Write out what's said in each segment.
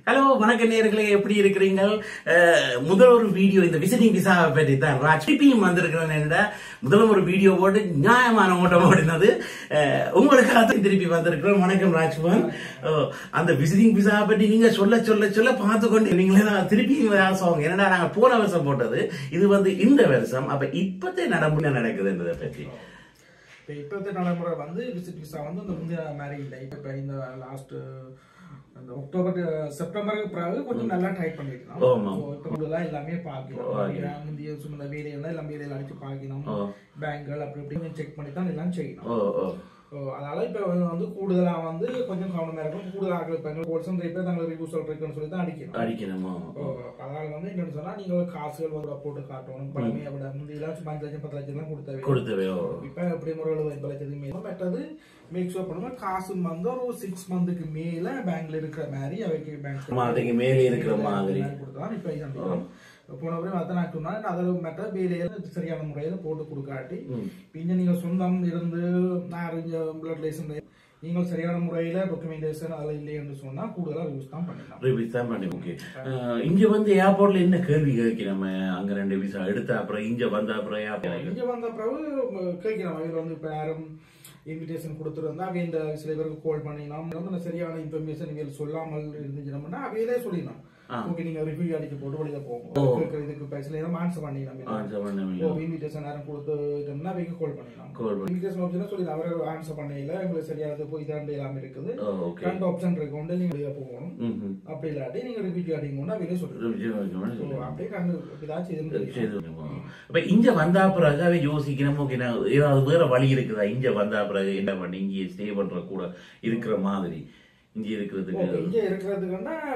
Hello வணக்க நேயர்களே, எப்படி இருக்கிறீங்க? முதல் ஒரு வீடியோ இந்த விசிட்டிங் விசாவை பற்றி தான் ராஜ் திருப்பியும் வந்திருக்கிறேன். முதல் ஒரு வீடியோ போட்டு நியாயமான ஓட்டம் ஓடினது உங்களுக்காக திருப்பி வந்திருக்கிறோம். வணக்கம் ராஜ்குமார். அந்த விசிட்டிங் விசாவை பற்றி நீங்க சொல்ல சொல்ல சொல்ல பார்த்து கொண்டு நீங்களே திருப்பியும் ஆசைவாங்க. என்னடா நாங்க போன வருஷம் போட்டது, இது இந்த வருஷம். அப்ப இப்பத்தே நடைமுறை நடக்குதுன்றதை பற்றி இப்போத்த நடைமுறை விசிட் விசா இந்த முந்தைய மாதிரி இல்லை. இப்போ இந்த லாஸ்ட் அந்த அக்டோபர் செப்டம்பருக்கு பிறகு கொஞ்சம் நல்லா டைட் பண்ணிருக்கோம். இப்போ எல்லாமே பார்க்கணும். முந்தைய சும்மா வேலையெல்லாம் எல்லாம் வேலையில அடிச்சு பார்க்கணும். பேங்குகள் அப்படி இப்படி செக் பண்ணி தான் எல்லாம் செய்யணும். அதனால இப்ப கூடுதலா கொஞ்சம் கவனமா இருக்கும். கூடுதலாக இப்ப கோல்சன் பேர் நாங்கள் ரிவ்யூ சொல்றேன்னு சொல்லி தான் அடிக்கணும். அதனால என்னன்னு சொன்னா நீங்க காசுகள் போட்டு காட்டணும். பழமையை விட முந்தையெல்லாம் 5 லட்சம் 10 லட்சம் எல்லாம் கொடுத்தவே. இப்ப எப்படி முறை 70 லட்சத்துக்கு மேல மற்றது மேக் ஷூர் பண்ணுங்க. காசு ஒரு 6 மந்த்துக்கு மேல பேங்க்ல இருக்கிற மாதிரி அவைக்கு பேங்க் மேல இருக்கிற மாதிரி கொடுத்தா. இப்ப போன நான் அதில் மற்ற வேலையில சரியான முறையில போட்டு கொடுக்காட்டி பின்ன நீங்க சொந்தம் இருந்து பிளட் ரிலேஷன் நீங்கள் சரியான முறையில டாக்குமெண்டேஷன் அதில் இல்லை என்று சொன்னா கூடுதலா ரிவ்யூஸ் தான் பண்ணலாம். ஓகே, இங்க ஏர்போர்ட்ல என்ன கேள்வி கேட்கிறோம்? அங்க 2 விசா எடுத்த அப்புறம் இங்க வந்த அப்புறம் கேட்கிறோம். அதில் இப்ப யாரும் இன்விடேஷன் கொடுத்துருந்தா இந்த சில பேருக்கு கால் பண்ணினா சரியான இன்ஃபர்மேஷன் சொல்லாமல் இருந்துச்சுன்னா அவையிலே சொல்லிடணும். ஓகே, நீங்க ரிவ்யூ அடிக்க போட்டு வெளியில போங்க. இதுக்கு பேசல ஆன்சர் பண்ணிடலாம். இன்விடேஷன் யாரும் கொடுத்துட்டோம்னா அவைக்கு கால் பண்ணிடலாம். இன்விடேஷன் ஆப்ஷன் சொல்லி அவர் ஆன்சர் பண்ணல உங்களுக்கு சரியானது போய் இதாண்டு எல்லாமே இருக்குது. 2 ஆப்ஷன் இருக்கு. ஒன்று நீங்க வெளியில போகணும், அப்படி இல்லாட்டி நீங்க ரிவ்யூ அடிக்கணும்னா வெளியே சொல்லுங்க. அப்படியே இப்ப இங்க வந்தா பிறகு யோசிக்கணும். ஓகே, ஏதாவது வேற வழி இருக்குதா? இங்க வந்தா பிறகு என்ன பண்ணி இங்கே ஸ்டே பண்ற கூட இருக்கிற மாதிரி இங்க இருக்கிறதுக்கு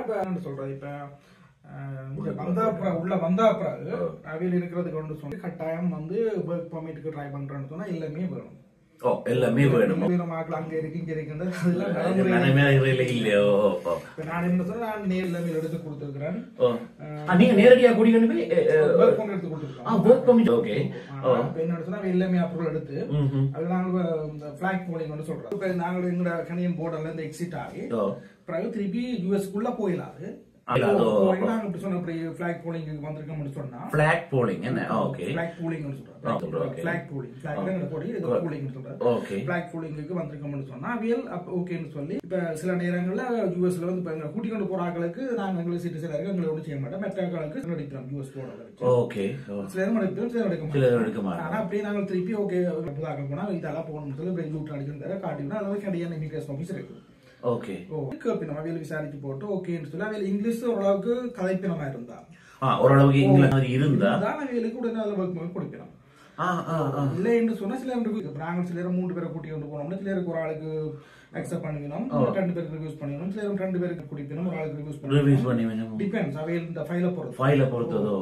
இப்ப சொல்றது. இப்ப உள்ள வந்தா பிறகு அவையில் இருக்கிறதுக்கு சொல்லி கட்டாயம் ஒர்க் பர்மிட்டுக்கு ட்ரை பண்றேன்னு சொன்னா எல்லாமே வேணும். எல்லாமே வேணும். அங்க இருக்கு இங்க இருக்கு. நான் என்ன சொன்னா நான் நேர்ல எடுத்து கொடுத்துருக்கிறேன். நீங்க நேரடியா கூட்டிட்டு போய் எடுத்து கொடுத்துருக்கோம். என்ன சொன்னா எல்லாமே அப்ரூவல் எடுத்து அது நாங்க பிளாக் போலிங் சொல்றோம். இப்ப நாங்க எங்க கனியன் போர்டர்ல இருந்து எக்ஸிட் ஆகி பிறகு திருப்பி யூஎஸ்குள்ள போயிடாது. பிளாக் போலிங் வந்திருக்கோம்னு சொன்னா பிளாக் போலிங் என்ன? ஓகே, பிளாக் போலிங் சொல்றோம். பிளாக் போலிங் பிளாக் போலிங்க்கு வந்திருக்கோம்னு சொன்னா அவியல் ஓகேன்னு சொல்லி இப்ப சில நேரங்கள்ல யூஎஸ்ல கூட்டி கொண்டு போற ஆட்களுக்கு நாங்க எங்களுக்கு சிட்டிசன் இருக்கு எங்களை ஒன்றும் செய்ய மாட்டோம். மற்ற ஆட்களுக்கு எடுக்கிறோம் யூஎஸ் போர்டர். ஓகே, சிலரும் எடுக்கிறோம், சிலர் எடுக்க மாட்டோம். ஆனா அப்படியே நாங்கள் திருப்பி ஓகே புதாக்கள் போனா இதெல்லாம் போகணும்னு சொல்லி பெஞ்சூட் அடிக்கிறது காட்டினா அளவுக்கு கண்டியான இமிகிரேஷன் ஆஃபீஸ் இருக்கு. ஓகே, கேப்பினம் அவையில் விசாரிச்சு போட்டு ஓகேன்னு சொல்லி அவையில் இங்கிலீஷ் ஓரளவுக்கு கதைப்பினமா இருந்தா ஓரளவுக்கு இங்கிலீஷ் இருந்தா அவைகளுக்கு உடனே அதை ஒர்க் கொடுக்கணும். இல்ல என்று சொன்னா சில நாங்கள் சிலர் 3 பேரை கூட்டி கொண்டு போனோம்னா சிலருக்கு ஒரு ஆளுக்கு அக்செப்ட் பண்ணிக்கணும், 2 பேருக்கு ரிவ்யூஸ் பண்ணிக்கணும், சிலர் 2 பேருக்கு குடிக்கணும், ஒரு ஆளுக்கு ரிவ்யூஸ் பண்ணிக்கணும். டிபெண்ட்ஸ் அவையில் இந்த ஃபைலை பொறுத்ததோ.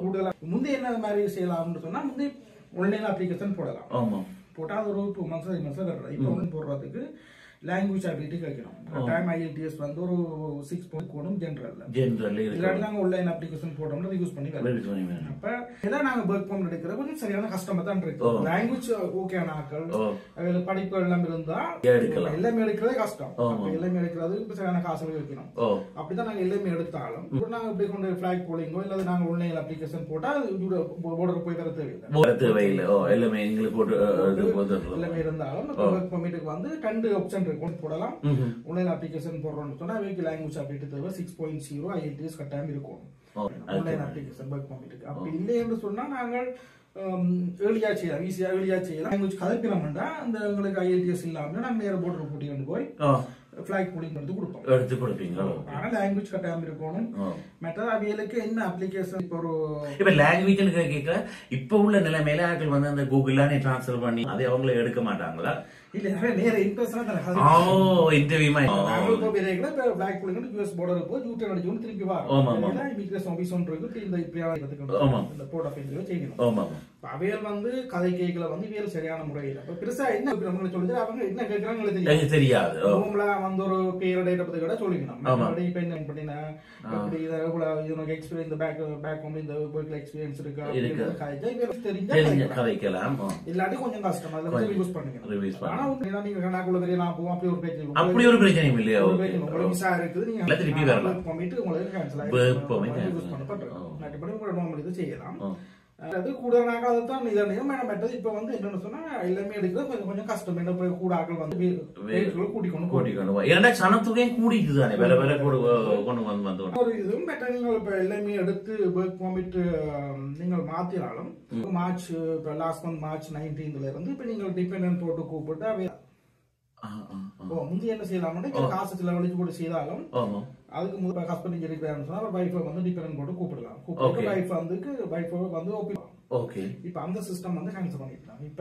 கூடுதலா முந்தைய என்ன மாதிரி செய்யலாம்னு சொன்னா முந்தைய ஆன்லைன் அப்ளிகேஷன் போடலாம். போட்டா ஒரு 2 months 3 months வருது. இப்போ ஒன்று போடுறதுக்கு லாங்குவேஜ் அபிலிட்டி கேட்கணும். டைம் ஐஎல்டிஎஸ் ஒரு 6 பாயிண்ட் கோடும் ஜெனரல் இல்லாட்டி நாங்க ஆன்லைன் அப்ளிகேஷன் போட்டோம்னா யூஸ் பண்ணி அப்ப இதான் நாங்க ஒர்க் பண்ண எடுக்கிற கொஞ்சம் சரியான கஷ்டமா தான் இருக்கு. லாங்குவேஜ் ஓகேயான ஆட்கள் அதுல படிப்பு எல்லாம் இருந்தா எல்லாமே எடுக்கிறதே கஷ்டம். எல்லாமே எடுக்கிறது சரியான காசு வைக்கணும். அப்படிதான் நாங்க எல்லாமே எடுத்தாலும் நாங்க இப்படி கொண்டு பிளாக் போலிங்கோ இல்ல நாங்க ஆன்லைன் அப்ளிகேஷன் போட்டா போர்டர் போய் வர தேவையில்லை. எல்லாமே இருந்தாலும் ஒர்க் பர்மிட்டுக்கு 2 ஆப்ஷன் போடலாம். ஆன்லைன் அப்ளிகேஷன் போடுறோம்னு சொன்னா அவைக்கு லாங்குவேஜ் அப்டேட் தேவை 6.0 ஐஎல்டிஎஸ் கட்டாயம் இருக்கும் ஆன்லைன் அப்ளிகேஷன் ஒர்க் பர்மிட்டுக்கு. அப்படி இல்லை என்று சொன்னா நாங்கள் ஏர்லியா செய்யலாம், ஈஸியா ஏர்லியா செய்யலாம். லாங்குவேஜ் கதைப்பினோம்னா அந்த உங்களுக்கு ஐஎல்டிஎஸ் இல்லாம நாங்க நேர போர்டர் கூட்டி கொண்டு போய் பிளாக் போலிங் எடுத்து கொடுப்பீங்க. ஆனா லாங்குவேஜ் கட்டாயம் இருக்கணும். மற்ற அவைகளுக்கு என்ன அப்ளிகேஷன் இப்ப லாங்குவேஜ் கேட்க இப்ப உள்ள நிலைமையில ஆட்கள் அந்த கூகுள்ல டிரான்ஸ்ஃபர் பண்ணி அதை அவங்கள எடுக்க மாட்டாங்களா? இல்ல நேர interest interview block polling US border போய் யூட்டர்ன் அடிச்சு திருப்பி வரும். இமிகிரேஷன் ஆபீஸ் ஒன்று இருக்கு. இந்த போர்ட் ஆஃப் இன்டர்வியூ செய்யணும். அவையல் வந்து கதை கேட்கல வந்து இவையல் சரியான முறையில் இப்ப பெருசா என்ன சொல்லுது அவங்க என்ன கேட்கறாங்க தெரியாது. வந்து ஒரு பேர் டேட்டை பத்தி கூட சொல்லிக்கணும். இப்ப என்ன பண்ணினா இப்படி எக்ஸ்பீரியன்ஸ் இந்த பேக் ஹோம் இந்த ஒர்க்ல எக்ஸ்பீரியன்ஸ் தெரிஞ்ச கதைக்கலாம். இல்லாட்டி கொஞ்சம் கஷ்டம் அதுல ரிவ்யூஸ் பண்ணிக்கணும். ஆனா நீங்க கணக்குள்ள பெரிய நான் போவோம் அப்படி ஒரு பிரச்சனை அப்படி ஒரு பிரச்சனையும் இல்லையா? உங்களுக்கு விசா இருக்குது நீங்க திருப்பி வரலாம் பண்ணிட்டு உங்களுக்கு கேன்சல் ஆகிடும் செய்யலாம். அது கூட அதுதான் இதனையும் மற்றது இப்ப வந்து என்னன்னு சொன்னா எல்லாமே எடுக்கிறது கொஞ்சம் கொஞ்சம் கஷ்டம். என்ன போய் கூட ஆக்கள் வந்து கூட்டிக்கொண்டு ஏன்னா சனத்துகையும் கூடிட்டு தானே வேற வேற கொண்டு வந்து ஒரு இதுவும் பெற்ற நீங்கள் இப்ப எல்லாமே எடுத்து ஒர்க் பர்மிட் நீங்கள் மாத்தினாலும் மார்ச் இப்ப லாஸ்ட் மந்த் March 19th இருந்து இப்ப நீங்கள் டிபெண்டன்ட் போட்டு கூப்பிட்டு முந்தைய என்ன செய்யலாம்னா காசு செலவழிச்சு போட்டு செய்தாலும் அதுக்கு முதல் ஹஸ்பண்ட் இருக்கிறாருன்னு சொன்னா வைஃபை வந்து டிபெண்டன்ட் போட்டு கூப்பிடலாம். கூப்பிட்டு வைஃப் வந்து ஓகே இப்ப அந்த சிஸ்டம் வந்து கேன்சல் பண்ணிக்கலாம். இப்ப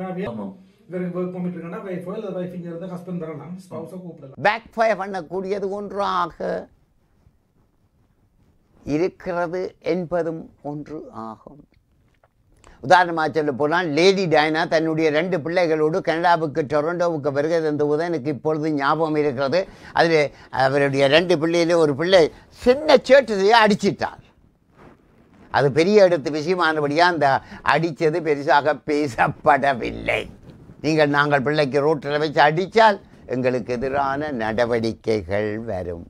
இவருக்கு ஒர்க் பர்மிட் இருக்கா வைஃபோ இல்ல வைஃப் இங்க இருந்து ஹஸ்பண்ட் தரலாம் ஸ்பௌஸை கூப்பிடலாம். பேக் ஃபயர் பண்ணக்கூடியது ஒன்றாக இருக்கிறது என்பதும் ஒன்று ஆகும். உதாரணமாக சொல்ல போனால் லேடி டயனா தன்னுடைய 2 பிள்ளைகளோடு கனடாவுக்கு டொரண்டோவுக்கு வருகை தந்தபோது எனக்கு இப்பொழுது ஞாபகம் இருக்கிறது. அதில் அவருடைய 2 பிள்ளையில ஒரு பிள்ளை சின்ன சேட்டத்தையே அடிச்சிட்டார். அது பெரிய இடத்து விஷயமானபடியாக அந்த அடித்தது பெருசாக பேசப்படவில்லை. நாங்கள் பிள்ளைக்கு ரோட்டில் வச்சு அடித்தால் எங்களுக்கு எதிரான நடவடிக்கைகள் வரும்.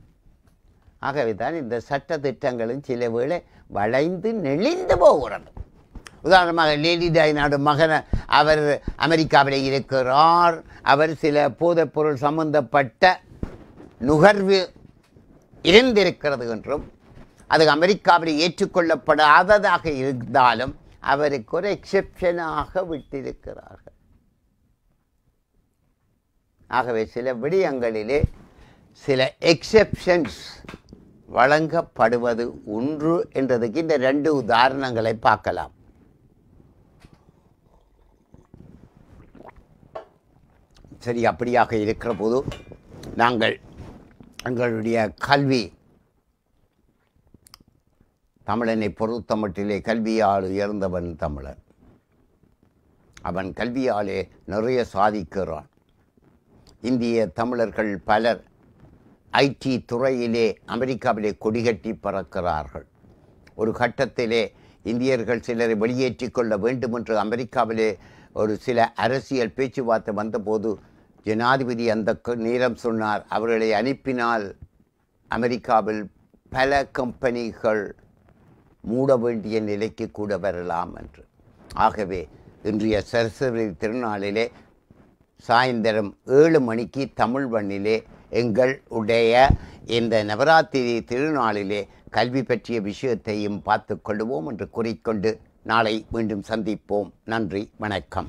ஆகவே தான் இந்த சட்ட திட்டங்களும் சில வேளை வளைந்து நெளிந்து போகிறது. உதாரணமாக லேடி டயனாவோட மகனை அவர் அமெரிக்காவில் இருக்கிறார். அவர் சில போதைப்பொருள் சம்பந்தப்பட்ட நுகர்வு இருந்திருக்கிறது என்றும் அது அமெரிக்காவில் ஏற்றுக்கொள்ளப்படாததாக இருந்தாலும் அவருக்கு ஒரு எக்ஸெப்ஷனாக விட்டிருக்கிறார்கள். ஆகவே சில விடயங்களிலே சில எக்ஸெப்ஷன்ஸ் வழங்கப்படுவது ஒன்று என்றதுக்கு இந்த 2 உதாரணங்களை பார்க்கலாம். சரி, அப்படியாக இருக்கிற போது நாங்கள் எங்களுடைய கல்வி தமிழனை பொறுத்த மட்டிலே கல்வியால் உயர்ந்தவன் தமிழன். அவன் கல்வியாலே நிறைய சாதிக்கிறான். இந்திய தமிழர்கள் பலர் ஐடி துறையிலே அமெரிக்காவிலே கொடிகட்டி பறக்கிறார்கள். ஒரு கட்டத்திலே இந்தியர்கள் சிலரை வெளியேற்றிக் கொள்ள வேண்டும் என்று அமெரிக்காவிலே ஒரு சில அரசியல் பேச்சுவார்த்தை வந்தபோது ஜனாதிபதி அந்த நேரம் சொன்னார், அவர்களை அனுப்பினால் அமெரிக்காவில் பல கம்பெனிகள் மூட வேண்டிய நிலைக்கு கூட வரலாம் என்று. ஆகவே இன்றைய சரஸ்வதி திருநாளிலே சாயந்தரம் 7 மணிக்கு தமிழ் மண்ணிலே எங்களுடைய இந்த நவராத்திரி திருநாளிலே கல்வி பற்றிய விஷயத்தையும் பார்த்து கொள்வோம் என்று கூறிக்கொண்டு நாளை மீண்டும் சந்திப்போம். நன்றி, வணக்கம்.